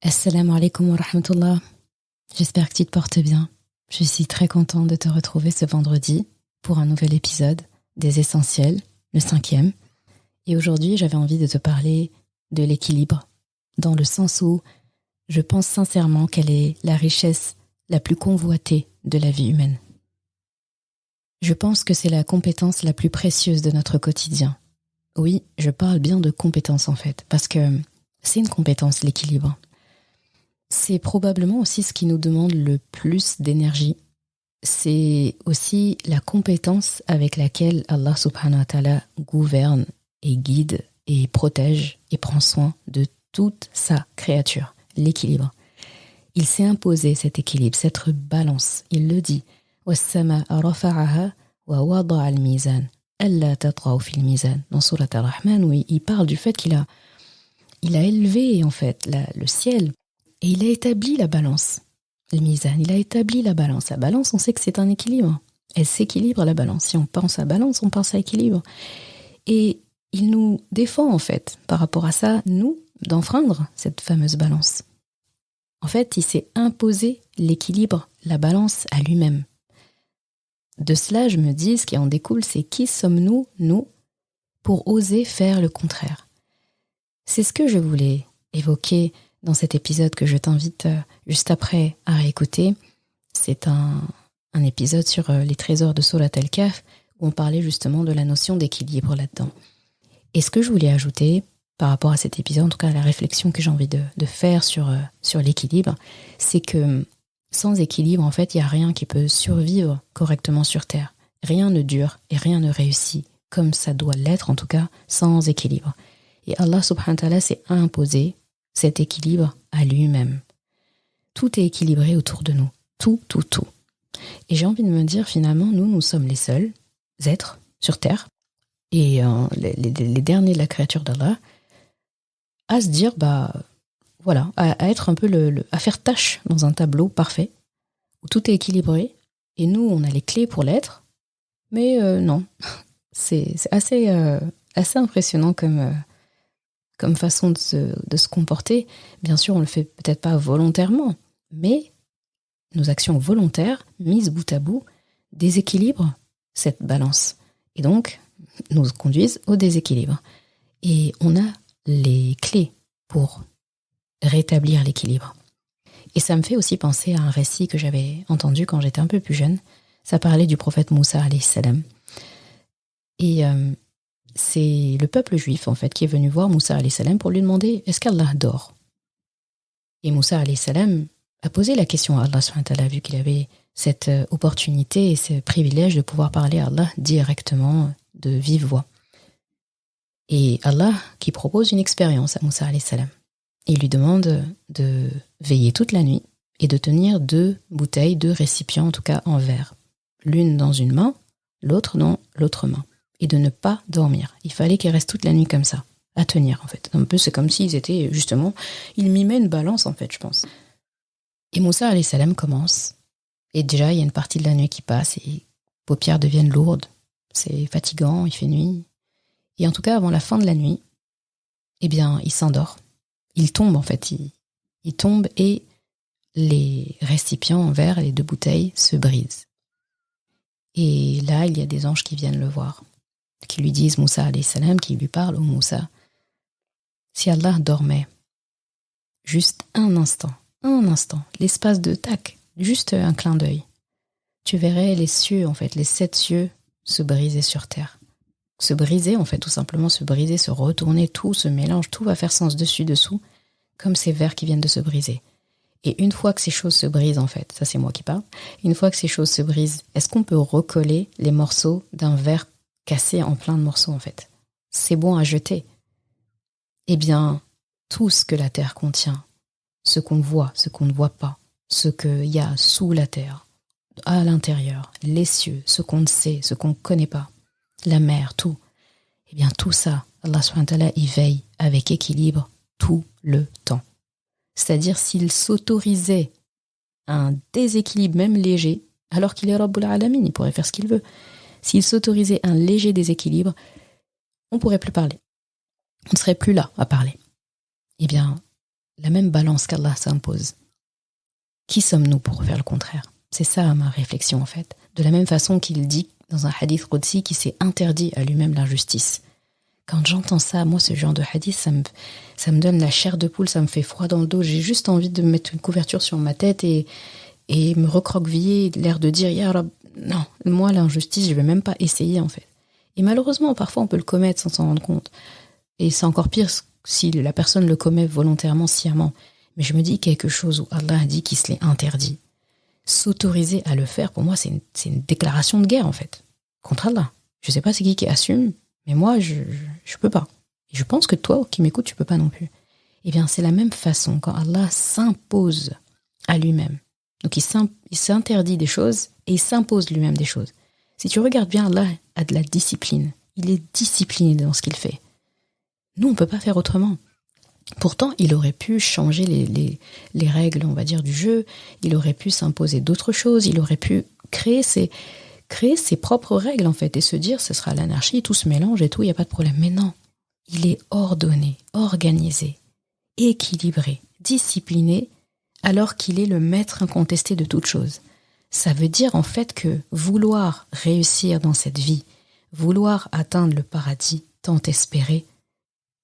Assalamu alaikum wa rahmatullah. J'espère que tu te portes bien. Je suis très contente de te retrouver ce vendredi pour un nouvel épisode des Essentiels, le 5e. Et aujourd'hui, j'avais envie de te parler de l'équilibre, dans le sens où je pense sincèrement qu'elle est la richesse la plus convoitée de la vie humaine. Je pense que c'est la compétence la plus précieuse de notre quotidien. Oui, je parle bien de compétence en fait, parce que c'est une compétence, l'équilibre. C'est probablement aussi ce qui nous demande le plus d'énergie. C'est aussi la compétence avec laquelle Allah subhanahu wa ta'ala gouverne et guide et protège et prend soin de toute sa créature, l'équilibre. Il s'est imposé cet équilibre, cette balance. Il le dit وَالسَّمَاءَ رَفَعَهَا وَوَضَعَ الْمِيزَانَ أَلَّا تَطْغَوْا فِي الْمِيزَانِ dans Surat Ar-Rahman, où il parle du fait qu'il a élevé en fait le ciel. Et il a établi la balance, le mizan, il a établi la balance. La balance, on sait que c'est un équilibre. Elle s'équilibre, la balance. Si on pense à balance, on pense à équilibre. Et il nous défend, en fait, par rapport à ça, nous, d'enfreindre cette fameuse balance. En fait, il s'est imposé l'équilibre, la balance à lui-même. De cela, je me dis, ce qui en découle, c'est qui sommes-nous, nous, pour oser faire le contraire. C'est ce que je voulais évoquer dans cet épisode que je t'invite juste après à réécouter. C'est un épisode sur les trésors de Surat Al-Kahf où on parlait justement de la notion d'équilibre là-dedans. Et ce que je voulais ajouter par rapport à cet épisode, en tout cas la réflexion que j'ai envie de faire sur l'équilibre, c'est que sans équilibre, en fait, il n'y a rien qui peut survivre correctement sur Terre. Rien ne dure et rien ne réussit comme ça doit l'être, en tout cas, sans équilibre. Et Allah subhanahu wa ta'ala s'est imposé cet équilibre à lui-même. Tout est équilibré autour de nous. Tout. Et j'ai envie de me dire, finalement, nous sommes les seuls êtres sur Terre, et les derniers de la créature d'Allah, à se dire, voilà, à être un peu à faire tâche dans un tableau parfait, où tout est équilibré, et nous, on a les clés pour l'être, mais non. C'est assez impressionnant comme façon de se comporter. Bien sûr, on le fait peut-être pas volontairement, mais nos actions volontaires, mises bout à bout, déséquilibrent cette balance. Et donc, nous conduisent au déséquilibre. Et on a les clés pour rétablir l'équilibre. Et ça me fait aussi penser à un récit que j'avais entendu quand j'étais un peu plus jeune. Ça parlait du prophète Moussa alayhi salam. Et c'est le peuple juif, en fait, qui est venu voir Moussa alayhi salam pour lui demander « Est-ce qu'Allah dort ?» Et Moussa alayhi salam a posé la question à Allah subhanahu wa ta'ala, vu qu'il avait cette opportunité et ce privilège de pouvoir parler à Allah directement de vive voix. Et Allah qui propose une expérience à Moussa alayhi salam. Il lui demande de veiller toute la nuit et de tenir 2 bouteilles, 2 récipients, en tout cas en verre. L'une dans une main, l'autre dans l'autre main. Et de ne pas dormir. Il fallait qu'ils restent toute la nuit comme ça, à tenir en fait. Un peu, c'est comme s'ils étaient justement, ils mimaient une balance en fait, je pense. Et Moussa alayhi salam commence, et déjà il y a une partie de la nuit qui passe, et les paupières deviennent lourdes, c'est fatigant, il fait nuit. Et en tout cas, avant la fin de la nuit, eh bien, il s'endort. Il tombe en fait, il tombe et les récipients en verre, les 2 bouteilles, se brisent. Et là, il y a des anges qui viennent le voir, qui lui disent, Moussa alayhi salam, qui lui parle, oh Moussa, si Allah dormait juste un instant, l'espace de tac, juste un clin d'œil, tu verrais les cieux, en fait, les 7 cieux se briser sur terre. Se briser, en fait, tout simplement se briser, se retourner, tout se mélange, tout va faire sens dessus-dessous, comme ces verres qui viennent de se briser. Et une fois que ces choses se brisent, en fait, ça c'est moi qui parle, une fois que ces choses se brisent, est-ce qu'on peut recoller les morceaux d'un verre cassé en plein de morceaux, en fait? C'est bon à jeter. Eh bien, tout ce que la terre contient, ce qu'on voit, ce qu'on ne voit pas, ce qu'il y a sous la terre, à l'intérieur, les cieux, ce qu'on ne sait, ce qu'on ne connaît pas, la mer, tout, eh bien tout ça, Allah subhanahu wa ta'ala y veille avec équilibre tout le temps. C'est-à-dire s'il s'autorisait un déséquilibre même léger, alors qu'il est Rabbul Alamin, il pourrait faire ce qu'il veut. S'il s'autorisait un léger déséquilibre, on ne pourrait plus parler. On ne serait plus là à parler. Eh bien, la même balance qu'Allah s'impose, qui sommes-nous pour faire le contraire? C'est ça ma réflexion en fait. De la même façon qu'il dit dans un hadith qudsi qu'il s'est interdit à lui-même l'injustice. Quand j'entends ça, moi ce genre de hadith, ça me donne la chair de poule, ça me fait froid dans le dos. J'ai juste envie de mettre une couverture sur ma tête et me recroqueviller, l'air de dire Ya Rab, non, moi l'injustice, je vais même pas essayer en fait. Et malheureusement, parfois on peut le commettre sans s'en rendre compte. Et c'est encore pire si la personne le commet volontairement, sciemment. Mais je me dis quelque chose où Allah a dit qu'il se l'est interdit. S'autoriser à le faire, pour moi, c'est une déclaration de guerre, en fait, contre Allah. Je sais pas c'est qui assume, mais moi, je peux pas. Et je pense que toi, qui m'écoutes, tu peux pas non plus. Eh bien, c'est la même façon quand Allah s'impose à lui-même. Donc, il s'interdit des choses et il s'impose lui-même des choses. Si tu regardes bien, Allah a de la discipline. Il est discipliné dans ce qu'il fait. Nous, on peut pas faire autrement. Pourtant, il aurait pu changer les règles, on va dire, du jeu. Il aurait pu s'imposer d'autres choses. Il aurait pu créer ses propres règles, en fait, et se dire, ce sera l'anarchie, tout se mélange et tout, il n'y a pas de problème. Mais non, il est ordonné, organisé, équilibré, discipliné, alors qu'il est le maître incontesté de toute chose. Ça veut dire, en fait, que vouloir réussir dans cette vie, vouloir atteindre le paradis tant espéré,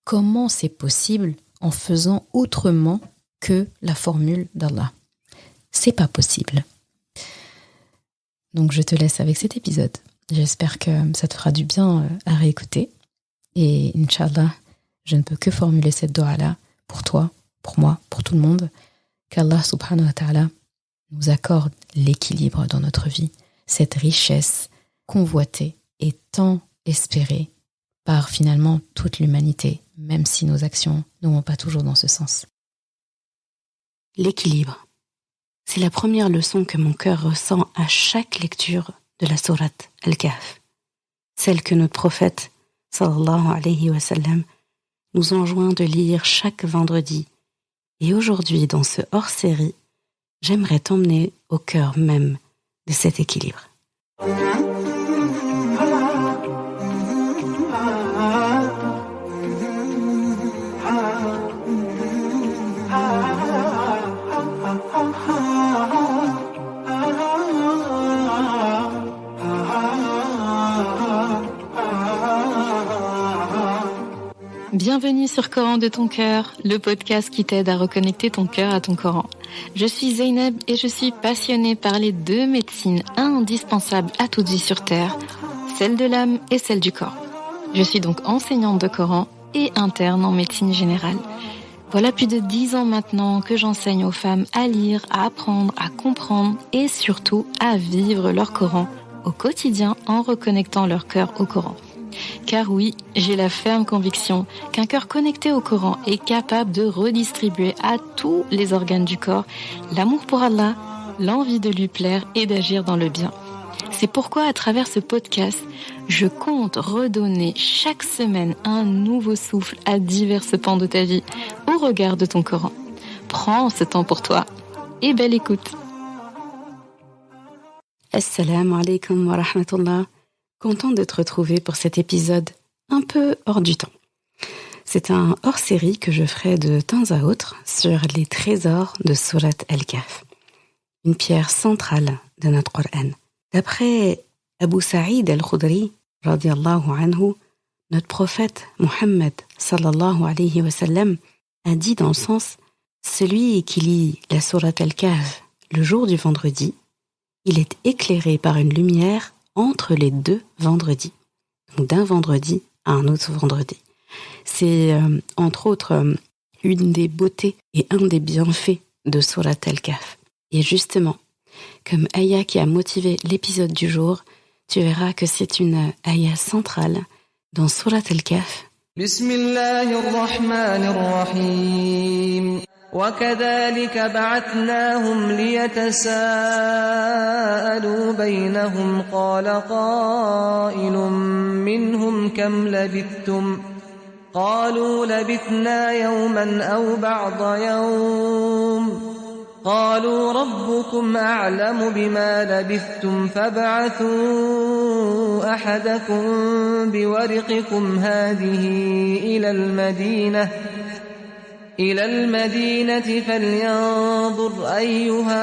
comment c'est possible en faisant autrement que la formule d'Allah? C'est pas possible. Donc je te laisse avec cet épisode. J'espère que ça te fera du bien à réécouter. Et Inch'Allah, je ne peux que formuler cette dua-là pour toi, pour moi, pour tout le monde. Qu'Allah subhanahu wa ta'ala nous accorde l'équilibre dans notre vie, cette richesse convoitée et tant espérée par finalement toute l'humanité, même si nos actions ne vont pas toujours dans ce sens. L'équilibre. C'est la première leçon que mon cœur ressent à chaque lecture de la sourate Al-Kahf, celle que notre prophète, sallallahu alayhi wa sallam, nous enjoint de lire chaque vendredi. Et aujourd'hui, dans ce hors-série, j'aimerais t'emmener au cœur même de cet équilibre. Bienvenue sur Coran de ton cœur, le podcast qui t'aide à reconnecter ton cœur à ton Coran. Je suis Zeynep et je suis passionnée par les deux médecines indispensables à toute vie sur Terre, celle de l'âme et celle du corps. Je suis donc enseignante de Coran et interne en médecine générale. Voilà plus de 10 ans maintenant que j'enseigne aux femmes à lire, à apprendre, à comprendre et surtout à vivre leur Coran au quotidien en reconnectant leur cœur au Coran. Car oui, j'ai la ferme conviction qu'un cœur connecté au Coran est capable de redistribuer à tous les organes du corps l'amour pour Allah, l'envie de lui plaire et d'agir dans le bien. C'est pourquoi à travers ce podcast, je compte redonner chaque semaine un nouveau souffle à divers pans de ta vie au regard de ton Coran. Prends ce temps pour toi et belle écoute. Assalamu alaikum wa rahmatullah. Content de te retrouver pour cet épisode un peu hors du temps. C'est un hors-série que je ferai de temps à autre sur les trésors de Sourate Al-Kahf, une pierre centrale de notre Coran. D'après Abu Sa'id al-Khudri, radiyallahu anhu, notre prophète Muhammad sallallahu alayhi wa sallam a dit dans le sens « Celui qui lit la Sourate Al-Kahf le jour du vendredi, il est éclairé par une lumière entre les deux vendredis. » Donc d'un vendredi à un autre vendredi. C'est entre autres une des beautés et un des bienfaits de Sourate Al-Kahf. Et justement, comme ayah qui a motivé l'épisode du jour, tu verras que c'est une ayah centrale dans Sourate Al-Kahf. Bismillahirrahmanirrahim. وكذلك بعثناهم ليتساءلوا بينهم قال قائل منهم كم لبثتم قالوا لبثنا يوما أو بعض يوم قالوا ربكم أعلم بما لبثتم فابعثوا أحدكم بورقكم هذه إلى المدينة إلى المدينة فلينظر أيها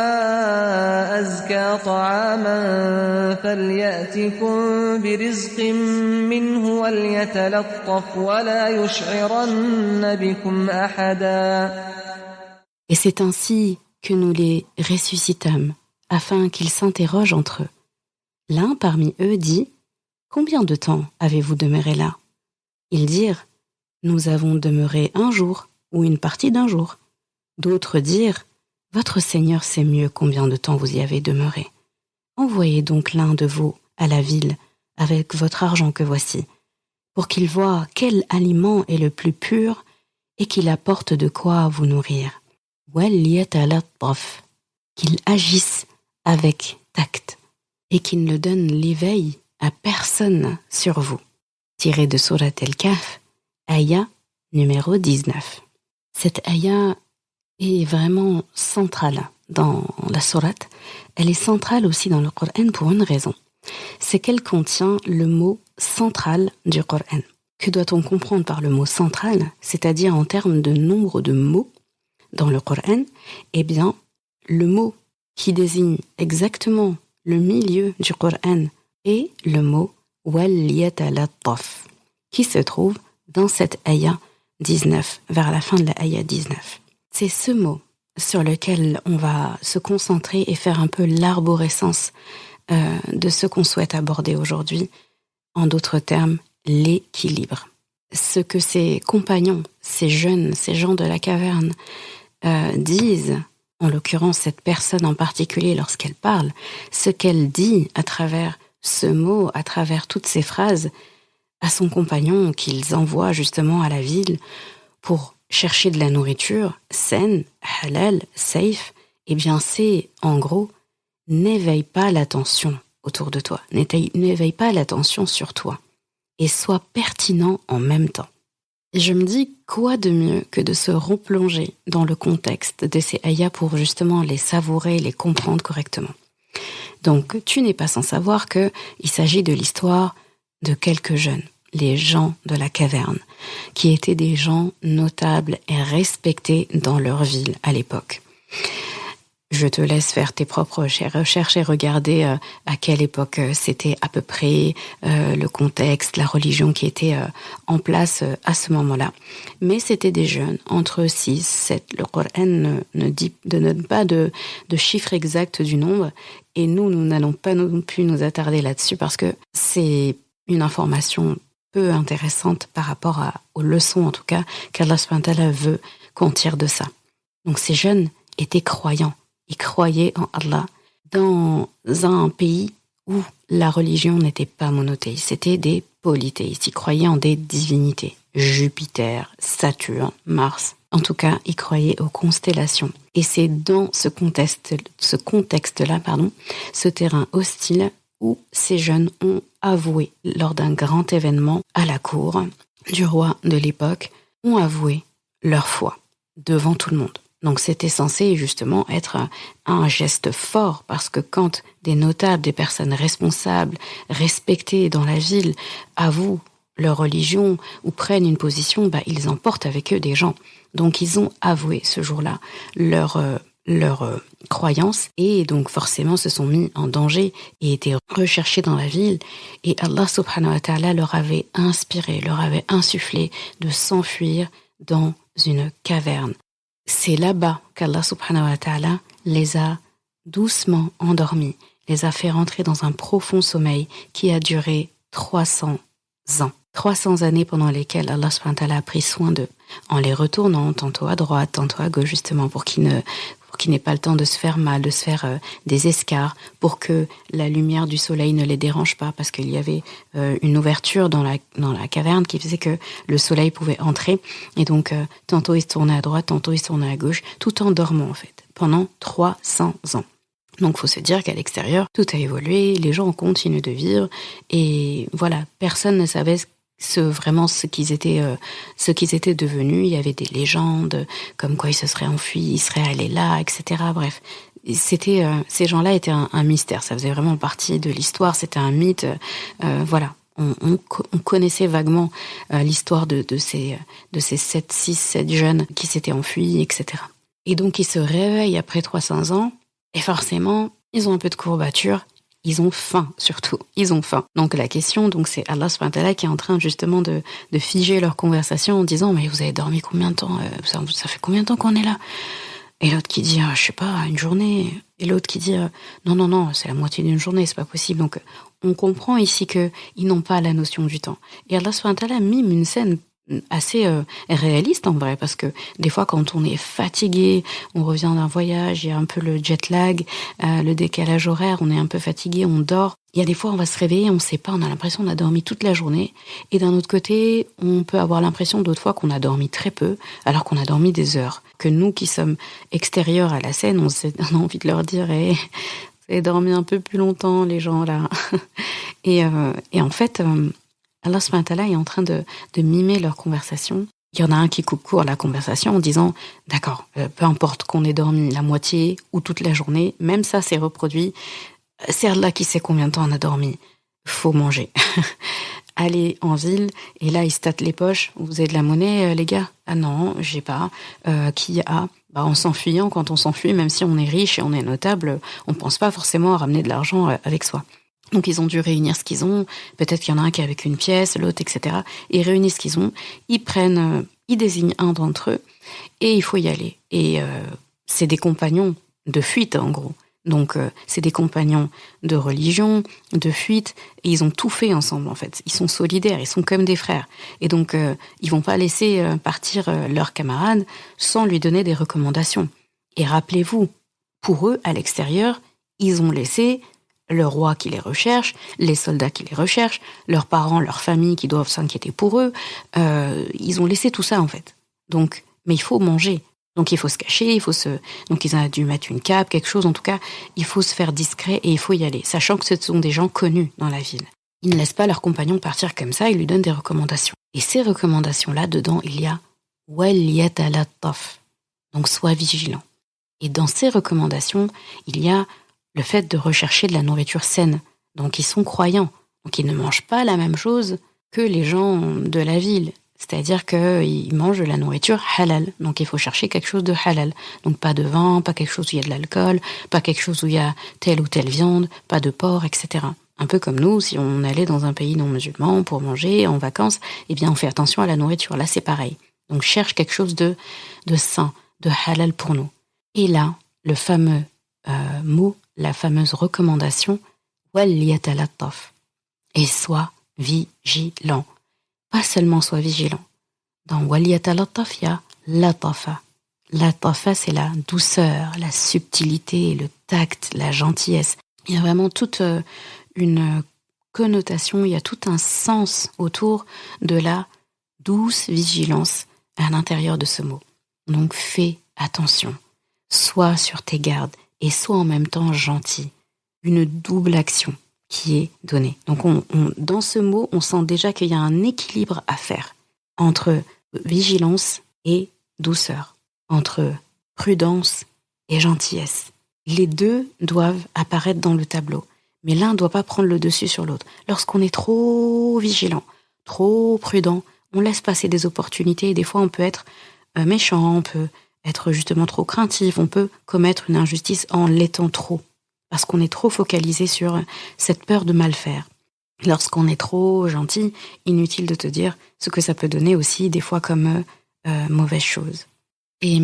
أزكى طعاما فليأتكم برزق منه وليتلطف ولا يشعرن بكم أحدا. Et c'est ainsi que nous les ressuscitâmes, afin qu'ils s'interrogent entre eux. L'un parmi eux dit « Combien de temps avez-vous demeuré là ?» Ils dirent « Nous avons demeuré un jour ou une partie d'un jour. » D'autres dirent « Votre Seigneur sait mieux combien de temps vous y avez demeuré. Envoyez donc l'un de vous à la ville avec votre argent que voici, pour qu'il voie quel aliment est le plus pur et qu'il apporte de quoi vous nourrir. وَلْيَتَلَطَّفْ » qu'il agisse avec tact et qu'il ne donne l'éveil à personne sur vous. Tiré de Surat Al-Kahf, ayah numéro 19. Cette ayah est vraiment centrale dans la sourate. Elle est centrale aussi dans le Coran pour une raison. C'est qu'elle contient le mot central du Coran. Que doit-on comprendre par le mot central, c'est-à-dire en termes de nombre de mots dans le Coran? Eh bien, le mot qui désigne exactement le milieu du Coran est le mot « wal-yatalattaf » qui se trouve dans cette ayah 19, vers la fin de la ayah 19. C'est ce mot sur lequel on va se concentrer et faire un peu l'arborescence de ce qu'on souhaite aborder aujourd'hui, en d'autres termes, l'équilibre. Ce que ces compagnons, ces jeunes, ces gens de la caverne disent, en l'occurrence cette personne en particulier lorsqu'elle parle, ce qu'elle dit à travers ce mot, à travers toutes ces phrases, à son compagnon qu'ils envoient justement à la ville pour chercher de la nourriture saine, halal, safe, eh bien c'est en gros, n'éveille pas l'attention autour de toi, n'éveille pas l'attention sur toi et sois pertinent en même temps. Et je me dis, quoi de mieux que de se replonger dans le contexte de ces ayahs pour justement les savourer, les comprendre correctement. Donc, tu n'es pas sans savoir qu'il s'agit de l'histoire de quelques jeunes, les gens de la caverne, qui étaient des gens notables et respectés dans leur ville à l'époque. Je te laisse faire tes propres recherches et regarder à quelle époque c'était à peu près, le contexte, la religion qui était en place à ce moment-là. Mais c'était des jeunes, entre 6, 7. Le Coran ne donne pas de chiffre exact du nombre. Et nous n'allons pas non plus nous attarder là-dessus parce que c'est une information peu intéressante par rapport aux leçons, en tout cas, qu'Allah subhanahu wa ta'ala veut qu'on tire de ça. Donc ces jeunes étaient croyants. Ils croyaient en Allah dans un pays où la religion n'était pas monothéiste, c'était des polythéistes. Ils croyaient en des divinités, Jupiter, Saturne, Mars. En tout cas, ils croyaient aux constellations. Et c'est dans ce contexte-là, ce terrain hostile où ces jeunes ont avoué, lors d'un grand événement à la cour du roi de l'époque, ont avoué leur foi devant tout le monde. Donc c'était censé justement être un geste fort parce que quand des notables, des personnes responsables, respectées dans la ville, avouent leur religion ou prennent une position, ils emportent avec eux des gens. Donc ils ont avoué ce jour-là leur croyance et donc forcément se sont mis en danger et étaient recherchés dans la ville. Et Allah subhanahu wa ta'ala leur avait inspiré, leur avait insufflé de s'enfuir dans une caverne. C'est là-bas qu'Allah subhanahu wa ta'ala les a doucement endormis, les a fait rentrer dans un profond sommeil qui a duré 300 ans. 300 années pendant lesquelles Allah subhanahu wa ta'ala a pris soin d'eux, en les retournant tantôt à droite, tantôt à gauche, justement, pour qu'ils n'aient pas le temps de se faire mal, de se faire des escarres, pour que la lumière du soleil ne les dérange pas, parce qu'il y avait une ouverture dans la caverne qui faisait que le soleil pouvait entrer. Et donc, tantôt il se tournait à droite, tantôt il se tournait à gauche, tout en dormant, en fait, pendant 300 ans. Donc, il faut se dire qu'à l'extérieur, tout a évolué, les gens continuent de vivre, et voilà, personne ne savait vraiment ce qu'ils étaient devenus. Il y avait des légendes comme quoi ils se seraient enfuis, ils seraient allés là, etc. Bref, ces gens-là étaient un mystère. Ça faisait vraiment partie de l'histoire. C'était un mythe. Voilà. On connaissait vaguement l'histoire de ces 7 jeunes qui s'étaient enfuis, etc. Et donc, ils se réveillent après 300 ans, et forcément, ils ont un peu de courbature, ils ont faim, surtout. Ils ont faim. Donc, la question, c'est Allah subhanahu wa ta'ala qui est en train, justement, de figer leur conversation en disant, mais vous avez dormi combien de temps? Ça fait combien de temps qu'on est là? Et l'autre qui dit, je sais pas, une journée. Et l'autre qui dit, non, c'est la moitié d'une journée, c'est pas possible. Donc, on comprend ici qu'ils n'ont pas la notion du temps. Et Allah subhanahu wa ta'ala mime une scène assez réaliste en vrai, parce que des fois quand on est fatigué, on revient d'un voyage, il y a un peu le jet lag, le décalage horaire, on est un peu fatigué, on dort. Il y a des fois on va se réveiller, on ne sait pas, on a l'impression qu'on a dormi toute la journée, et d'un autre côté, on peut avoir l'impression d'autres fois qu'on a dormi très peu, alors qu'on a dormi des heures. Que nous qui sommes extérieurs à la scène, on a envie de leur dire vous avez dormi un peu plus longtemps les gens là. Et en fait, Allah subhanahu wa ta'ala est en train de mimer leur conversation. Il y en a un qui coupe court à la conversation en disant « D'accord, peu importe qu'on ait dormi la moitié ou toute la journée, même ça c'est reproduit, c'est Allah qui sait combien de temps on a dormi. Faut manger. » Allez en ville, et là, ils se tâtent les poches. « Vous avez de la monnaie, les gars ?»« Ah non, j'ai pas. Qui a ?» En s'enfuyant, quand on s'enfuit, même si on est riche et on est notable, on pense pas forcément à ramener de l'argent avec soi. Donc, ils ont dû réunir ce qu'ils ont. Peut-être qu'il y en a un qui est avec une pièce, l'autre, etc. Ils réunissent ce qu'ils ont. Ils désignent un d'entre eux et il faut y aller. Et c'est des compagnons de fuite, en gros. Donc, c'est des compagnons de religion, de fuite. Et ils ont tout fait ensemble, en fait. Ils sont solidaires, ils sont comme des frères. Et donc, ils vont pas laisser partir leur camarade sans lui donner des recommandations. Et rappelez-vous, pour eux, à l'extérieur, ils ont laissé le roi qui les recherche, les soldats qui les recherchent, leurs parents, leur famille qui doivent s'inquiéter pour eux. Ils ont laissé tout ça, en fait. Donc, mais il faut manger. Donc, il faut se cacher, donc ils ont dû mettre une cape, quelque chose. En tout cas, il faut se faire discret et il faut y aller, sachant que ce sont des gens connus dans la ville. Ils ne laissent pas leurs compagnons partir comme ça, ils lui donnent des recommandations. Et ces recommandations-là, dedans, il y a « wal yatalattaf », donc sois vigilant. Et dans ces recommandations, il y a le fait de rechercher de la nourriture saine. Donc, ils sont croyants. Donc, ils ne mangent pas la même chose que les gens de la ville. C'est-à-dire qu'ils mangent de la nourriture halal. Donc, il faut chercher quelque chose de halal. Donc, pas de vin, pas quelque chose où il y a de l'alcool, pas quelque chose où il y a telle ou telle viande, pas de porc, etc. Un peu comme nous, si on allait dans un pays non musulman pour manger en vacances, eh bien, on fait attention à la nourriture. Là, c'est pareil. Donc, cherche quelque chose de sain, de halal pour nous. Et là, le fameux mot, la fameuse recommandation, wal yatalattaf, et sois vigilant. Pas seulement sois vigilant. Dans wal yatalattaf, il y a latafa. Latafa, c'est la douceur, la subtilité, le tact, la gentillesse. Il y a vraiment toute une connotation, il y a tout un sens autour de la douce vigilance à l'intérieur de ce mot. Donc fais attention, sois sur tes gardes et sois en même temps gentil. Une double action qui est donnée. Donc dans ce mot, on sent déjà qu'il y a un équilibre à faire entre vigilance et douceur, entre prudence et gentillesse. Les deux doivent apparaître dans le tableau, mais l'un ne doit pas prendre le dessus sur l'autre. Lorsqu'on est trop vigilant, trop prudent, on laisse passer des opportunités et des fois on peut être méchant, on peut être justement trop craintif, on peut commettre une injustice en l'étant trop, parce qu'on est trop focalisé sur cette peur de mal faire. Lorsqu'on est trop gentil, inutile de te dire ce que ça peut donner aussi des fois comme mauvaise chose. Et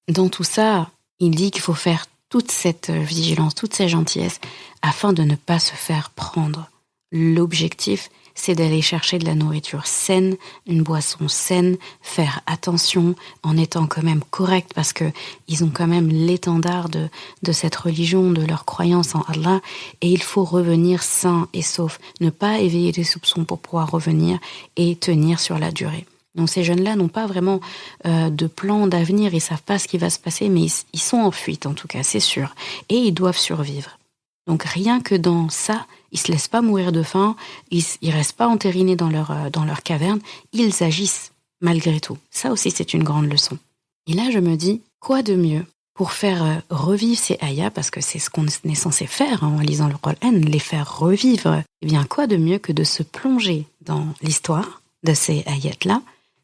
dans tout ça, il dit qu'il faut faire toute cette vigilance, toute cette gentillesse, afin de ne pas se faire prendre. L'objectif, c'est d'aller chercher de la nourriture saine, une boisson saine, faire attention en étant quand même correct, parce que ils ont quand même l'étendard de cette religion, de leur croyance en Allah, et il faut revenir sain et sauf, ne pas éveiller des soupçons pour pouvoir revenir et tenir sur la durée. Donc ces jeunes-là n'ont pas vraiment de plan d'avenir, ils savent pas ce qui va se passer, mais ils sont en fuite en tout cas, c'est sûr, et ils doivent survivre. Donc rien que dans ça, ils se laissent pas mourir de faim, ils restent pas entérinés dans leur caverne, ils agissent malgré tout. Ça aussi c'est une grande leçon. Et là je me dis, quoi de mieux pour faire revivre ces ayats, parce que c'est ce qu'on est censé faire en lisant le Coran, les faire revivre. Eh bien, quoi de mieux que de se plonger dans l'histoire de ces ayats-là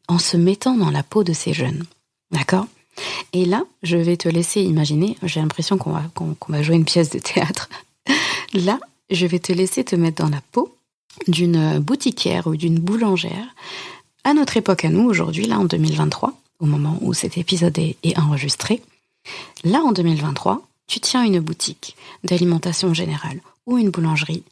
en se mettant dans la peau de ces jeunes. D'accord ? Et là, je vais te laisser imaginer, j'ai l'impression qu'on va jouer une pièce de théâtre. Là, je vais te laisser te mettre dans la peau d'une boutiquière ou d'une boulangère à notre époque à nous, aujourd'hui, là en 2023, au moment où cet épisode est enregistré. Là, en 2023, tu tiens une boutique d'alimentation générale ou une boulangerie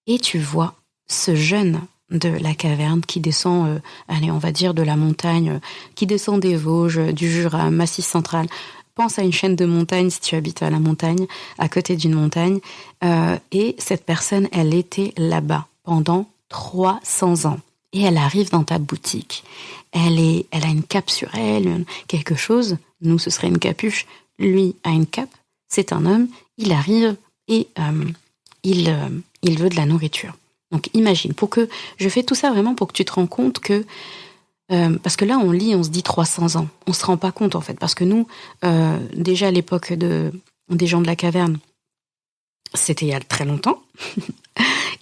et tu vois ce jeune de la caverne qui descend, on va dire de la montagne, qui descend des Vosges, du Jura, Massif central. Pense à une chaîne de montagnes si tu habites à la montagne, à côté d'une montagne. Et cette personne, elle était là-bas pendant 300 ans. Et elle arrive dans ta boutique. Elle a une cape sur elle, quelque chose. Nous, ce serait une capuche. Lui a une cape. C'est un homme. Il arrive et il veut de la nourriture. Donc imagine, je fais tout ça vraiment pour que tu te rends compte que, parce que là on lit, on se dit 300 ans, on se rend pas compte en fait, parce que nous, déjà à l'époque des gens de la caverne, c'était il y a très longtemps,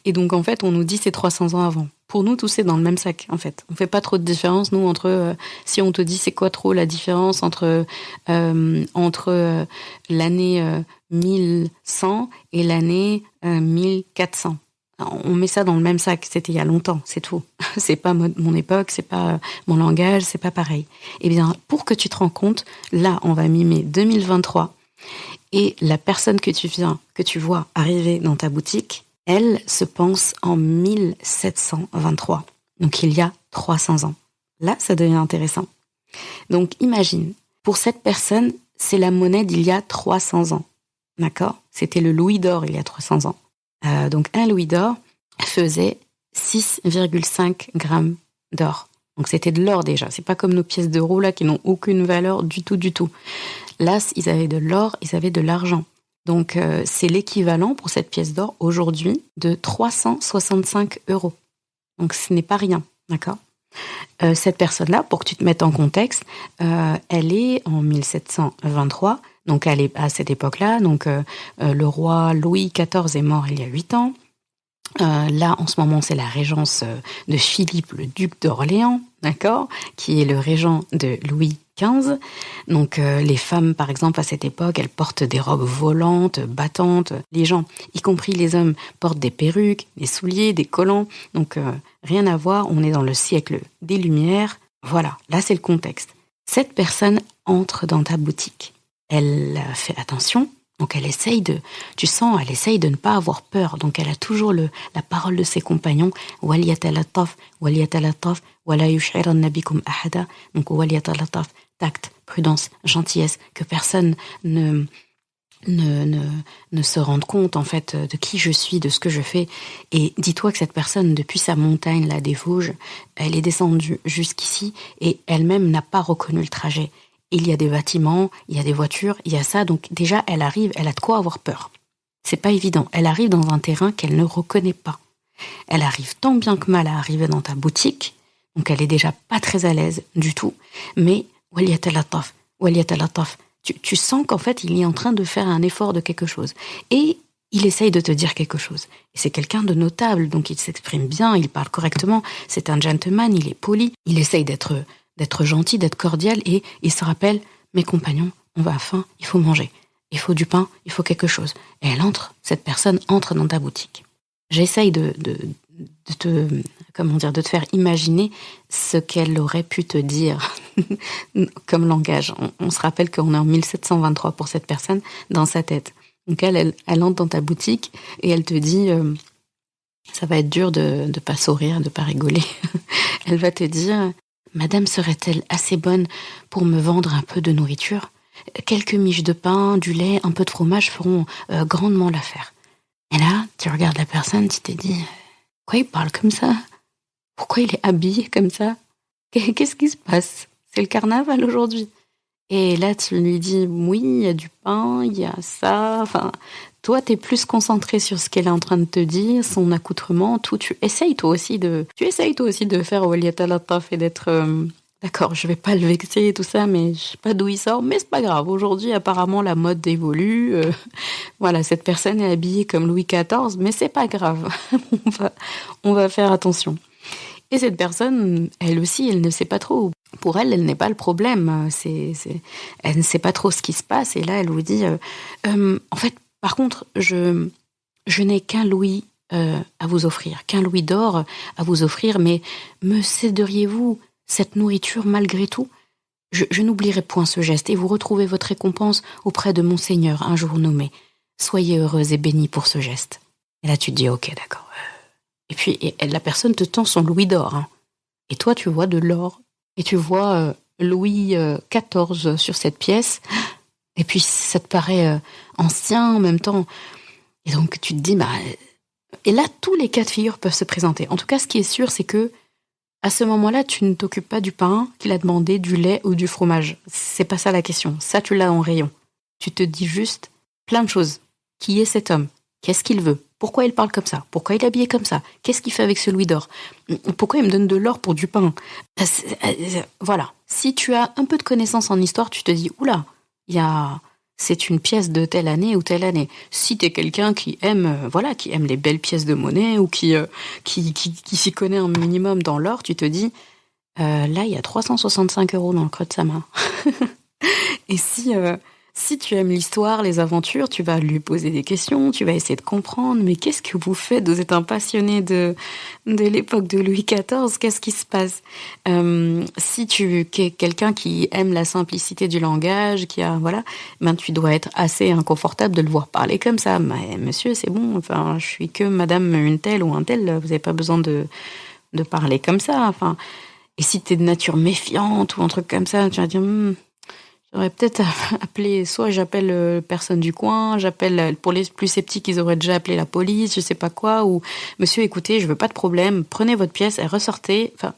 et donc en fait on nous dit c'est 300 ans avant. Pour nous, tout c'est dans le même sac en fait. On fait pas trop de différence nous entre, si on te dit c'est quoi trop la différence entre l'année 1100 et l'année 1400. On met ça dans le même sac, c'était il y a longtemps, c'est tout. C'est pas mon époque, c'est pas mon langage, c'est pas pareil. Eh bien, pour que tu te rends compte, là, on va mimer 2023 et la personne que tu vois arriver dans ta boutique, elle se pense en 1723. Donc, il y a 300 ans. Là, ça devient intéressant. Donc, imagine, pour cette personne, c'est la monnaie d'il y a 300 ans. D'accord ? C'était le louis d'or il y a 300 ans. Donc un louis d'or faisait 6,5 grammes d'or. Donc c'était de l'or déjà. C'est pas comme nos pièces d'euros là qui n'ont aucune valeur du tout. Là, ils avaient de l'or, ils avaient de l'argent. Donc c'est l'équivalent pour cette pièce d'or aujourd'hui de 365 €. Donc ce n'est pas rien, d'accord ? Cette personne-là, pour que tu te mettes en contexte, elle est en 1723. Donc elle est à cette époque-là, donc le roi Louis XIV est mort il y a 8 ans. Là, en ce moment, c'est la régence de Philippe, le duc d'Orléans, d'accord, qui est le régent de Louis XV. Donc les femmes, par exemple, à cette époque, elles portent des robes volantes, battantes. Les gens, y compris les hommes, portent des perruques, des souliers, des collants. Donc rien à voir, on est dans le siècle des Lumières. Voilà, là c'est le contexte. Cette personne entre dans ta boutique. Elle fait attention, donc elle essaye de ne pas avoir peur. Donc elle a toujours la parole de ses compagnons. وَلْيَتَلَطَّفْ وَلَا يُشْعِرَنَّ بِكُمْ أَحَدًا. Donc وَلْيَتَلَطَّفْ, tact, prudence, gentillesse, que personne ne se rende compte en fait de qui je suis, de ce que je fais. Et dis-toi que cette personne, depuis sa montagne là des Vosges, elle est descendue jusqu'ici et elle-même n'a pas reconnu le trajet. Il y a des bâtiments, il y a des voitures, il y a ça. Donc déjà, elle arrive, elle a de quoi avoir peur. C'est pas évident. Elle arrive dans un terrain qu'elle ne reconnaît pas. Elle arrive tant bien que mal à arriver dans ta boutique. Donc elle est déjà pas très à l'aise du tout. Mais waliyatallataf, tu sens qu'en fait, il est en train de faire un effort de quelque chose. Et il essaye de te dire quelque chose. Et c'est quelqu'un de notable, donc il s'exprime bien, il parle correctement. C'est un gentleman, il est poli. Il essaye d'être gentil, d'être cordial, et il se rappelle, mes compagnons, on va à faim, il faut manger, il faut du pain, il faut quelque chose. Et cette personne entre dans ta boutique. J'essaye de te faire imaginer ce qu'elle aurait pu te dire comme langage. On se rappelle qu'on est en 1723 pour cette personne dans sa tête. Donc elle entre dans ta boutique et elle te dit, ça va être dur de pas sourire, de pas rigoler. Elle va te dire, Madame serait-elle assez bonne pour me vendre un peu de nourriture ? Quelques miches de pain, du lait, un peu de fromage feront grandement l'affaire. Et là, tu regardes la personne, tu t'es dit, pourquoi il parle comme ça ? Pourquoi il est habillé comme ça ? Qu'est-ce qui se passe ? C'est le carnaval aujourd'hui. Et là, tu lui dis, oui, il y a du pain, il y a ça. Enfin, toi, t'es plus concentré sur ce qu'elle est en train de te dire, son accoutrement, tout. Tu essayes toi aussi de faire waliyatalataf et d'être D'accord, je vais pas le vexer et tout ça, mais je sais pas d'où il sort, mais c'est pas grave. Aujourd'hui, apparemment, la mode évolue. Voilà, cette personne est habillée comme Louis XIV, mais c'est pas grave. on va faire attention. Et cette personne, elle aussi, elle ne sait pas trop. Pour elle, elle n'est pas le problème. Elle ne sait pas trop ce qui se passe. Et là, elle vous dit, en fait, par contre, je n'ai qu'un louis à vous offrir, qu'un louis d'or à vous offrir, mais me céderiez-vous cette nourriture malgré tout? Je n'oublierai point ce geste, et vous retrouvez votre récompense auprès de mon Seigneur un jour nommé. Soyez heureuse et bénie pour ce geste. Et là, tu te dis, ok, d'accord. Et puis, la personne te tend son louis d'or. Hein. Et toi, tu vois de l'or. Et tu vois Louis XIV sur cette pièce. Et puis, ça te paraît ancien en même temps. Et donc, tu te dis, bah... Et là, tous les cas de figure peuvent se présenter. En tout cas, ce qui est sûr, c'est que à ce moment-là, tu ne t'occupes pas du pain qu'il a demandé, du lait ou du fromage. C'est pas ça la question. Ça, tu l'as en rayon. Tu te dis juste plein de choses. Qui est cet homme? Qu'est-ce qu'il veut? Pourquoi il parle comme ça? Pourquoi il est habillé comme ça? Qu'est-ce qu'il fait avec ce louis d'or? Pourquoi il me donne de l'or pour du pain? Voilà. Si tu as un peu de connaissance en histoire, tu te dis, oula, c'est une pièce de telle année ou telle année. Si t'es quelqu'un qui aime, qui aime les belles pièces de monnaie ou qui s'y connaît un minimum dans l'or, tu te dis, là, il y a 365 € dans le creux de sa main. Et si tu aimes l'histoire, les aventures, tu vas lui poser des questions, tu vas essayer de comprendre, mais qu'est-ce que vous faites? Vous êtes un passionné de l'époque de Louis XIV, qu'est-ce qui se passe? Si tu es quelqu'un qui aime la simplicité du langage, tu dois être assez inconfortable de le voir parler comme ça. Mais monsieur, c'est bon, enfin, je suis que madame une telle ou un tel, vous n'avez pas besoin de parler comme ça, enfin. Et si tu es de nature méfiante ou un truc comme ça, tu vas dire... J'aurais peut-être appelé, soit j'appelle personne du coin, j'appelle, pour les plus sceptiques, ils auraient déjà appelé la police, je sais pas quoi, ou monsieur, écoutez, je veux pas de problème, prenez votre pièce et ressortez. Enfin,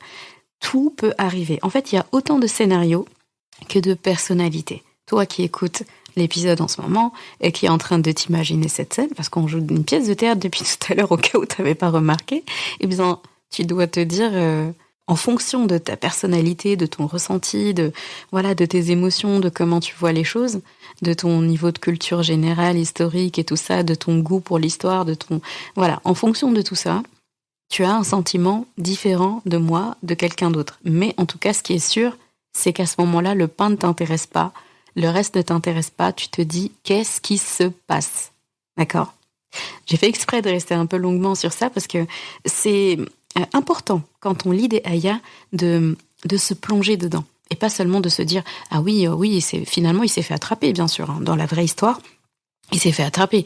tout peut arriver. En fait, il y a autant de scénarios que de personnalités. Toi qui écoutes l'épisode en ce moment et qui est en train de t'imaginer cette scène, parce qu'on joue une pièce de théâtre depuis tout à l'heure au cas où t'avais pas remarqué, eh bien, tu dois te dire... en fonction de ta personnalité, de ton ressenti, de tes émotions, de comment tu vois les choses, de ton niveau de culture générale, historique et tout ça, de ton goût pour l'histoire, en fonction de tout ça, tu as un sentiment différent de moi, de quelqu'un d'autre. Mais en tout cas, ce qui est sûr, c'est qu'à ce moment-là, le pain ne t'intéresse pas, le reste ne t'intéresse pas, tu te dis, qu'est-ce qui se passe? D'accord? J'ai fait exprès de rester un peu longuement sur ça parce que c'est... important quand on lit des ayats de se plonger dedans et pas seulement de se dire ah oui finalement il s'est fait attraper, bien sûr, hein, dans la vraie histoire il s'est fait attraper,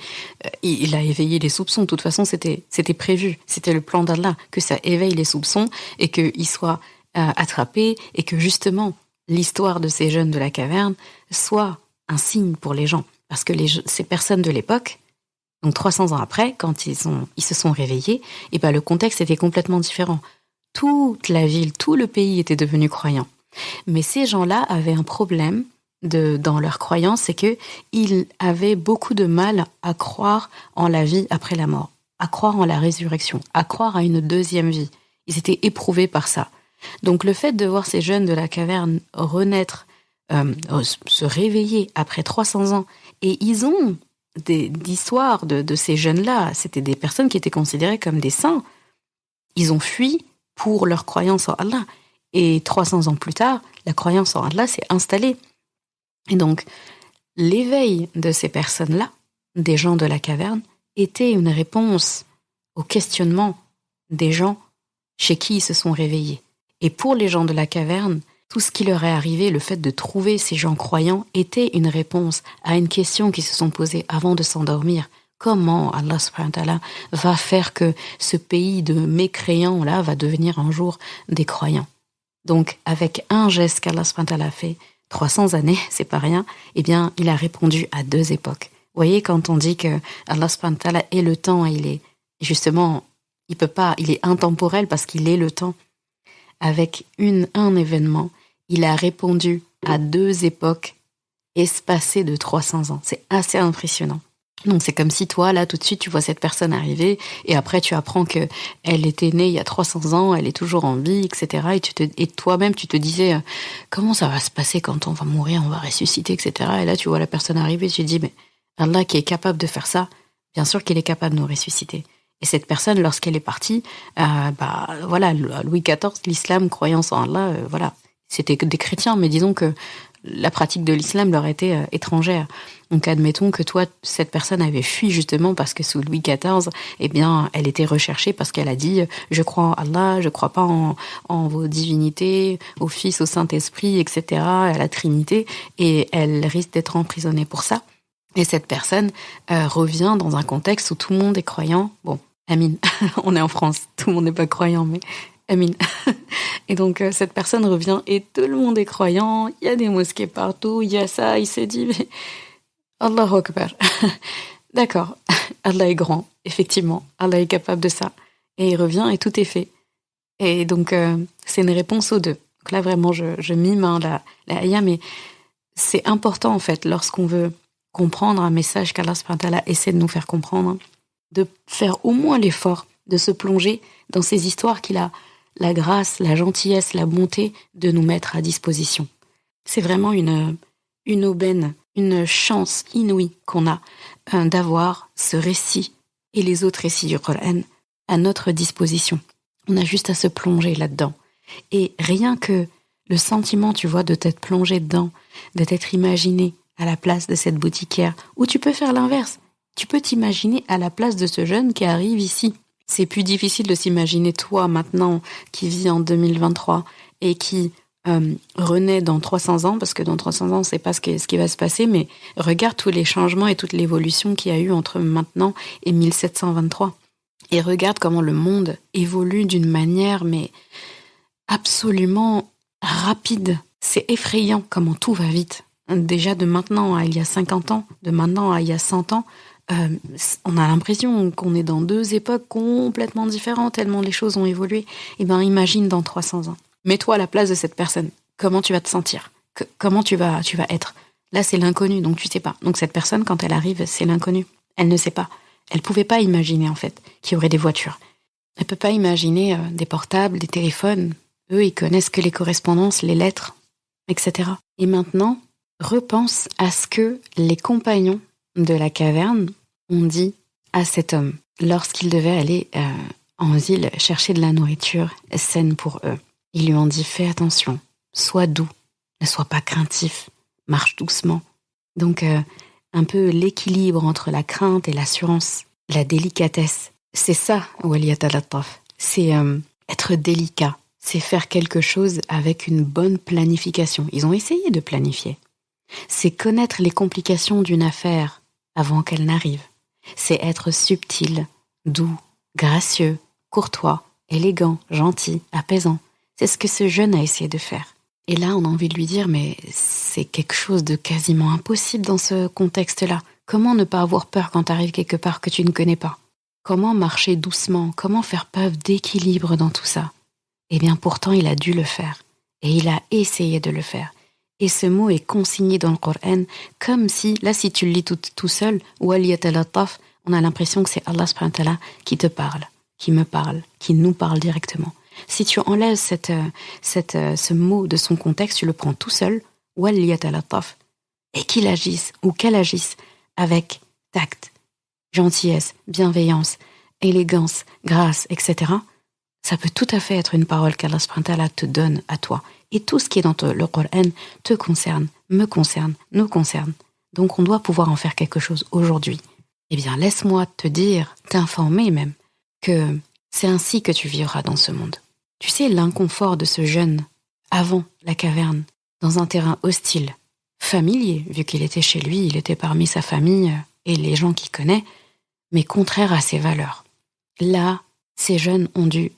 il a éveillé les soupçons, de toute façon c'était prévu, c'était le plan d'Allah que ça éveille les soupçons et qu'il soit attrapé et que justement l'histoire de ces jeunes de la caverne soit un signe pour les gens, parce que ces personnes de l'époque, donc 300 ans après, quand ils se sont réveillés, et le contexte était complètement différent. Toute la ville, tout le pays était devenu croyant. Mais ces gens-là avaient un problème dans leur croyance, c'est qu'ils avaient beaucoup de mal à croire en la vie après la mort, à croire en la résurrection, à croire à une deuxième vie. Ils étaient éprouvés par ça. Donc le fait de voir ces jeunes de la caverne renaître, se réveiller après 300 ans, et ils ont... d'histoires de ces jeunes-là, c'était des personnes qui étaient considérées comme des saints. Ils ont fui pour leur croyance en Allah. Et 300 ans plus tard, la croyance en Allah s'est installée. Et donc, l'éveil de ces personnes-là, des gens de la caverne, était une réponse au questionnement des gens chez qui ils se sont réveillés. Et pour les gens de la caverne, tout ce qui leur est arrivé, le fait de trouver ces gens croyants, était une réponse à une question qu'ils se sont posées avant de s'endormir. Comment Allah subhanahu wa ta'ala va faire que ce pays de mécréants-là va devenir un jour des croyants? Donc, avec un geste qu'Allah subhanahu wa ta'ala a fait, 300 années, c'est pas rien, eh bien, il a répondu à 2 époques. Vous voyez, quand on dit que Allah subhanahu wa ta'ala est le temps, il est, justement, il est intemporel parce qu'il est le temps. Avec un événement, il a répondu à 2 époques espacées de 300 ans. C'est assez impressionnant. Donc c'est comme si toi, là, tout de suite, tu vois cette personne arriver et après tu apprends que elle était née il y a 300 ans, elle est toujours en vie, etc. Et toi-même, tu te disais comment ça va se passer quand on va mourir, on va ressusciter, etc. Et là, tu vois la personne arriver, tu te dis mais Allah qui est capable de faire ça, bien sûr qu'il est capable de nous ressusciter. Et cette personne, lorsqu'elle est partie, voilà, Louis XIV, l'islam, croyance en Allah, voilà, c'était que des chrétiens, mais disons que la pratique de l'islam leur était étrangère. Donc admettons que toi, cette personne avait fui justement parce que sous Louis XIV, eh bien, elle était recherchée parce qu'elle a dit « Je crois en Allah, je crois pas en vos divinités, au Fils, au Saint-Esprit, etc., à la Trinité », et elle risque d'être emprisonnée pour ça. Et cette personne revient dans un contexte où tout le monde est croyant. Bon, Amin, on est en France, tout le monde n'est pas croyant, mais Amin. Et donc, cette personne revient et tout le monde est croyant, il y a des mosquées partout, il y a ça, il s'est dit, mais Allahu Akbar. D'accord, Allah est grand, effectivement, Allah est capable de ça. Et il revient et tout est fait. Et donc, c'est une réponse aux deux. Donc là, vraiment, je mime la ayah, mais c'est important, en fait, lorsqu'on veut comprendre un message qu'Allah subhanahu wa ta'ala essaie de nous faire comprendre, de faire au moins l'effort de se plonger dans ces histoires qu'il a la grâce, la gentillesse, la bonté de nous mettre à disposition. C'est vraiment une aubaine, une chance inouïe qu'on a d'avoir ce récit et les autres récits du Coran à notre disposition. On a juste à se plonger là-dedans. Et rien que le sentiment, tu vois, de t'être plongé dedans, de t'être imaginé à la place de cette boutiquière, ou tu peux faire l'inverse. Tu peux t'imaginer à la place de ce jeune qui arrive ici. C'est plus difficile de s'imaginer toi maintenant qui vis en 2023 et qui renaît dans 300 ans, parce que dans 300 ans, on ne sait pas ce qui va se passer, mais regarde tous les changements et toute l'évolution qu'il y a eu entre maintenant et 1723. Et regarde comment le monde évolue d'une manière mais absolument rapide. C'est effrayant comment tout va vite. Déjà de maintenant à il y a 50 ans, de maintenant à il y a 100 ans, on a l'impression qu'on est dans deux époques complètement différentes, tellement les choses ont évolué. Et bien, imagine dans 300 ans. Mets-toi à la place de cette personne. Comment tu vas te sentir ? Comment tu vas être ? Là, c'est l'inconnu, donc tu sais pas. Donc cette personne, quand elle arrive, c'est l'inconnu. Elle ne sait pas. Elle pouvait pas imaginer, en fait, qu'il y aurait des voitures. Elle peut pas imaginer des portables, des téléphones. Eux, ils connaissent que les correspondances, les lettres, etc. Et maintenant, repense à ce que les compagnons de la caverne ont dit à cet homme lorsqu'il devait aller en ville chercher de la nourriture saine pour eux. Ils lui ont dit « Fais attention, sois doux, ne sois pas craintif, marche doucement ». Donc, un peu l'équilibre entre la crainte et l'assurance, la délicatesse. C'est ça, waliyatalattaf. C'est être délicat. C'est faire quelque chose avec une bonne planification. Ils ont essayé de planifier. C'est connaître les complications d'une affaire avant qu'elle n'arrive. C'est être subtil, doux, gracieux, courtois, élégant, gentil, apaisant. C'est ce que ce jeune a essayé de faire. Et là, on a envie de lui dire, mais c'est quelque chose de quasiment impossible dans ce contexte-là. Comment ne pas avoir peur quand tu arrives quelque part que tu ne connais pas ? Comment marcher doucement ? Comment faire preuve d'équilibre dans tout ça ? Eh bien, pourtant, il a dû le faire. Et il a essayé de le faire. Et ce mot est consigné dans le Coran comme si, là, si tu le lis tout seul, waliyatalattaf, on a l'impression que c'est Allah subhanahu wa ta'ala qui te parle, qui me parle, qui nous parle directement. Si tu enlèves ce mot de son contexte, tu le prends tout seul, waliyatalattaf, et qu'il agisse ou qu'elle agisse avec tact, gentillesse, bienveillance, élégance, grâce, etc., ça peut tout à fait être une parole qu'Allah subhanahu wa ta'ala te donne à toi. Et tout ce qui est dans le Coran te concerne, me concerne, nous concerne. Donc on doit pouvoir en faire quelque chose aujourd'hui. Eh bien, laisse-moi te dire, t'informer même, que c'est ainsi que tu vivras dans ce monde. Tu sais, l'inconfort de ce jeune, avant la caverne, dans un terrain hostile, familier, vu qu'il était chez lui, il était parmi sa famille et les gens qu'il connaît, mais contraire à ses valeurs. Là, ces jeunes ont dû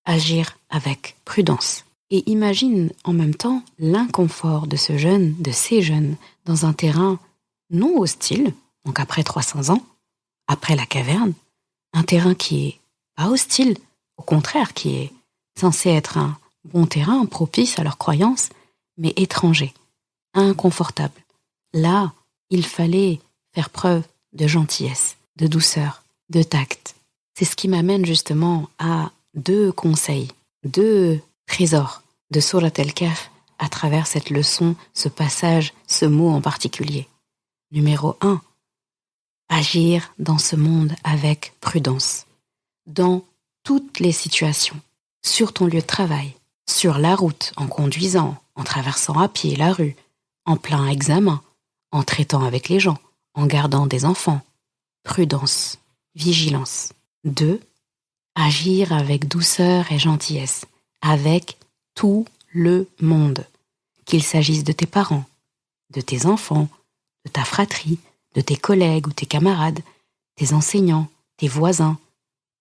agir avec prudence. Et imagine en même temps l'inconfort de ce jeune, de ces jeunes, dans un terrain non hostile, donc après 300 ans, après la caverne, un terrain qui est pas hostile, au contraire, qui est censé être un bon terrain, propice à leurs croyances, mais étranger, inconfortable. Là, il fallait faire preuve de gentillesse, de douceur, de tact. C'est ce qui m'amène justement à 2 conseils, 2 trésors de Surat Al-Kahf à travers cette leçon, ce passage, ce mot en particulier. Numéro 1, agir dans ce monde avec prudence, dans toutes les situations, sur ton lieu de travail, sur la route, en conduisant, en traversant à pied la rue, en plein examen, en traitant avec les gens, en gardant des enfants. Prudence, vigilance. 2, agir avec douceur et gentillesse, avec tout le monde, qu'il s'agisse de tes parents, de tes enfants, de ta fratrie, de tes collègues ou tes camarades, tes enseignants, tes voisins,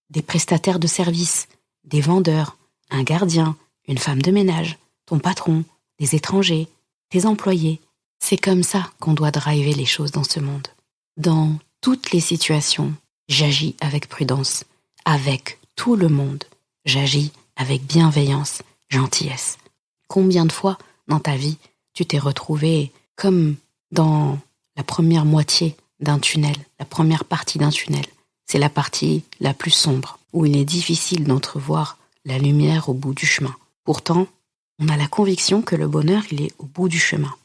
des prestataires de services, des vendeurs, un gardien, une femme de ménage, ton patron, des étrangers, tes employés. C'est comme ça qu'on doit driver les choses dans ce monde. Dans toutes les situations, j'agis avec prudence, avec tout le monde. J'agis avec bienveillance, gentillesse. Combien de fois dans ta vie tu t'es retrouvé comme dans la première moitié d'un tunnel, la première partie d'un tunnel? C'est la partie la plus sombre, où il est difficile d'entrevoir la lumière au bout du chemin. Pourtant, on a la conviction que le bonheur, il est au bout du chemin.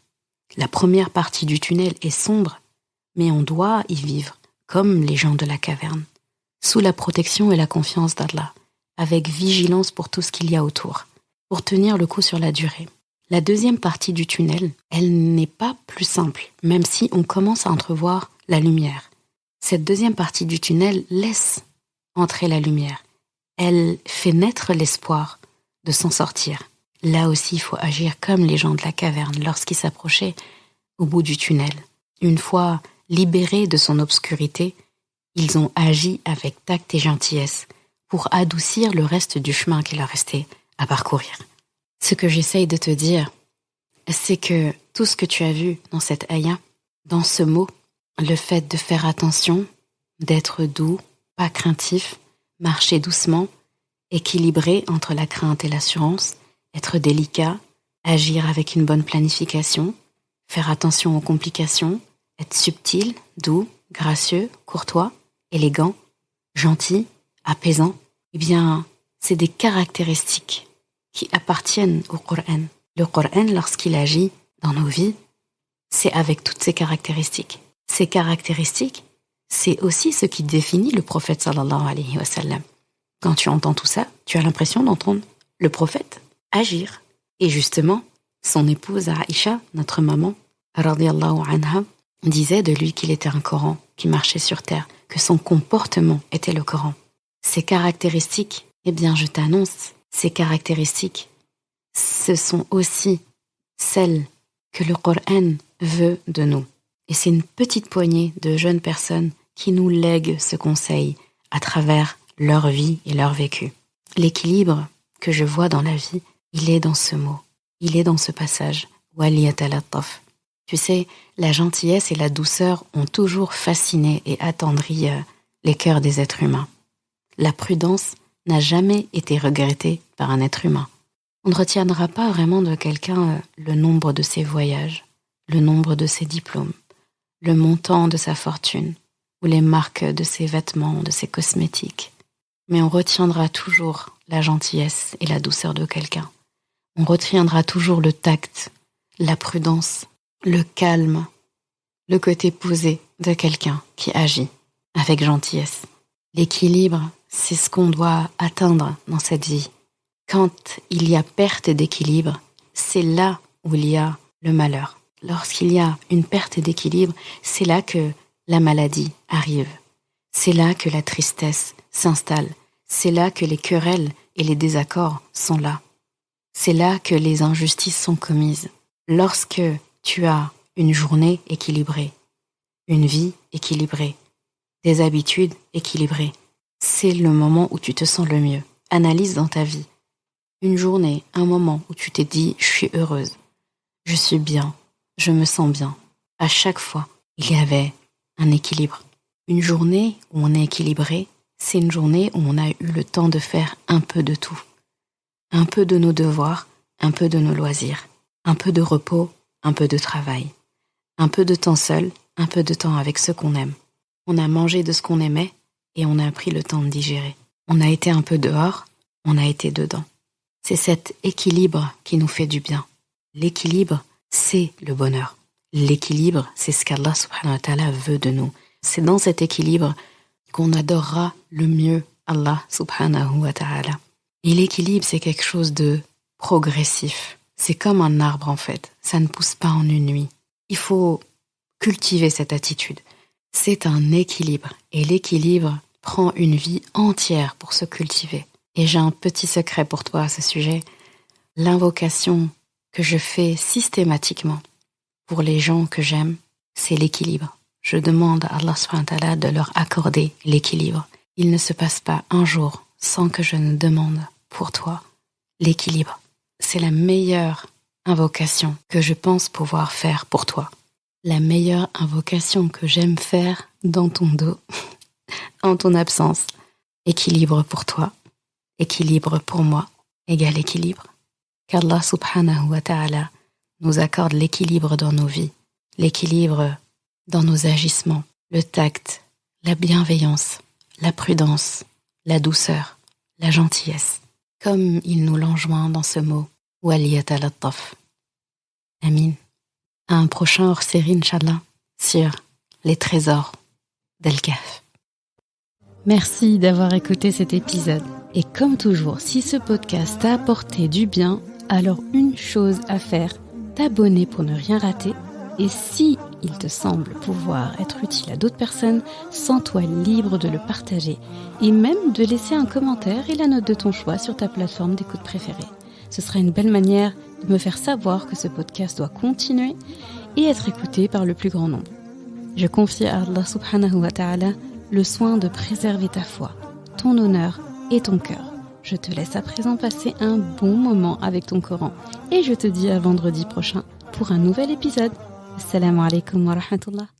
La première partie du tunnel est sombre, mais on doit y vivre, comme les gens de la caverne, sous la protection et la confiance d'Allah, avec vigilance pour tout ce qu'il y a autour, pour tenir le coup sur la durée. La deuxième partie du tunnel, elle n'est pas plus simple, même si on commence à entrevoir la lumière. Cette deuxième partie du tunnel laisse entrer la lumière. Elle fait naître l'espoir de s'en sortir. Là aussi, il faut agir comme les gens de la caverne lorsqu'ils s'approchaient au bout du tunnel. Une fois libérés de son obscurité, ils ont agi avec tact et gentillesse pour adoucir le reste du chemin qu'il leur restait à parcourir. Ce que j'essaye de te dire, c'est que tout ce que tu as vu dans cette ayah, dans ce mot, le fait de faire attention, d'être doux, pas craintif, marcher doucement, équilibré entre la crainte et l'assurance, être délicat, agir avec une bonne planification, faire attention aux complications, être subtil, doux, gracieux, courtois, élégant, gentil, apaisant, eh bien, c'est des caractéristiques qui appartiennent au Coran. Le Coran, lorsqu'il agit dans nos vies, c'est avec toutes ces caractéristiques. Ces caractéristiques, c'est aussi ce qui définit le prophète sallallahu alayhi wa sallam. Quand tu entends tout ça, tu as l'impression d'entendre le prophète agir. Et justement, son épouse Aïcha, notre maman, radiyallahu anha, disait de lui qu'il était un Coran qui marchait sur terre, que son comportement était le Coran. Ces caractéristiques, eh bien je t'annonce, ces caractéristiques, ce sont aussi celles que le Coran veut de nous. Et c'est une petite poignée de jeunes personnes qui nous lèguent ce conseil à travers leur vie et leur vécu. L'équilibre que je vois dans la vie, il est dans ce mot, il est dans ce passage. Waliyatalattaf. Tu sais, la gentillesse et la douceur ont toujours fasciné et attendri les cœurs des êtres humains. La prudence n'a jamais été regrettée par un être humain. On ne retiendra pas vraiment de quelqu'un le nombre de ses voyages, le nombre de ses diplômes, le montant de sa fortune ou les marques de ses vêtements, de ses cosmétiques. Mais on retiendra toujours la gentillesse et la douceur de quelqu'un. On retiendra toujours le tact, la prudence, le calme, le côté posé de quelqu'un qui agit avec gentillesse. L'équilibre, c'est ce qu'on doit atteindre dans cette vie. Quand il y a perte d'équilibre, c'est là où il y a le malheur. Lorsqu'il y a une perte d'équilibre, c'est là que la maladie arrive. C'est là que la tristesse s'installe. C'est là que les querelles et les désaccords sont là. C'est là que les injustices sont commises. Lorsque tu as une journée équilibrée, une vie équilibrée, des habitudes équilibrées, c'est le moment où tu te sens le mieux. Analyse dans ta vie. Une journée, un moment où tu t'es dit « je suis heureuse, je suis bien, je me sens bien ». À chaque fois, il y avait un équilibre. Une journée où on est équilibré, c'est une journée où on a eu le temps de faire un peu de tout. Un peu de nos devoirs, un peu de nos loisirs, un peu de repos, un peu de travail, un peu de temps seul, un peu de temps avec ceux qu'on aime. On a mangé de ce qu'on aimait et on a pris le temps de digérer. On a été un peu dehors, on a été dedans. C'est cet équilibre qui nous fait du bien. L'équilibre, c'est le bonheur. L'équilibre, c'est ce qu'Allah subhanahu wa ta'ala veut de nous. C'est dans cet équilibre qu'on adorera le mieux Allah subhanahu wa ta'ala. Et l'équilibre, c'est quelque chose de progressif. C'est comme un arbre en fait. Ça ne pousse pas en une nuit. Il faut cultiver cette attitude. C'est un équilibre. Et l'équilibre prend une vie entière pour se cultiver. Et j'ai un petit secret pour toi à ce sujet. L'invocation que je fais systématiquement pour les gens que j'aime, c'est l'équilibre. Je demande à Allah subhanahu wa ta'ala de leur accorder l'équilibre. Il ne se passe pas un jour sans que je ne demande pour toi l'équilibre. C'est la meilleure invocation que je pense pouvoir faire pour toi. La meilleure invocation que j'aime faire dans ton dos, en ton absence. Équilibre pour toi, équilibre pour moi, égale équilibre. Qu'Allah subhanahu wa ta'ala nous accorde l'équilibre dans nos vies, l'équilibre dans nos agissements, le tact, la bienveillance, la prudence, la douceur, la gentillesse, comme il nous l'enjoint dans ce mot, waliyatalattaf. Amin. À un prochain hors-série, Inch'Allah, sur les trésors d'Al-Kahf. Merci d'avoir écouté cet épisode. Et comme toujours, si ce podcast t'a apporté du bien, alors une chose à faire, t'abonner pour ne rien rater. Et si il te semble pouvoir être utile à d'autres personnes, sens-toi libre de le partager et même de laisser un commentaire et la note de ton choix sur ta plateforme d'écoute préférée. Ce sera une belle manière de me faire savoir que ce podcast doit continuer et être écouté par le plus grand nombre. Je confie à Allah subhanahu wa ta'ala le soin de préserver ta foi, ton honneur et ton cœur. Je te laisse à présent passer un bon moment avec ton Coran et je te dis à vendredi prochain pour un nouvel épisode. Assalamu alaikum wa rahmatullah.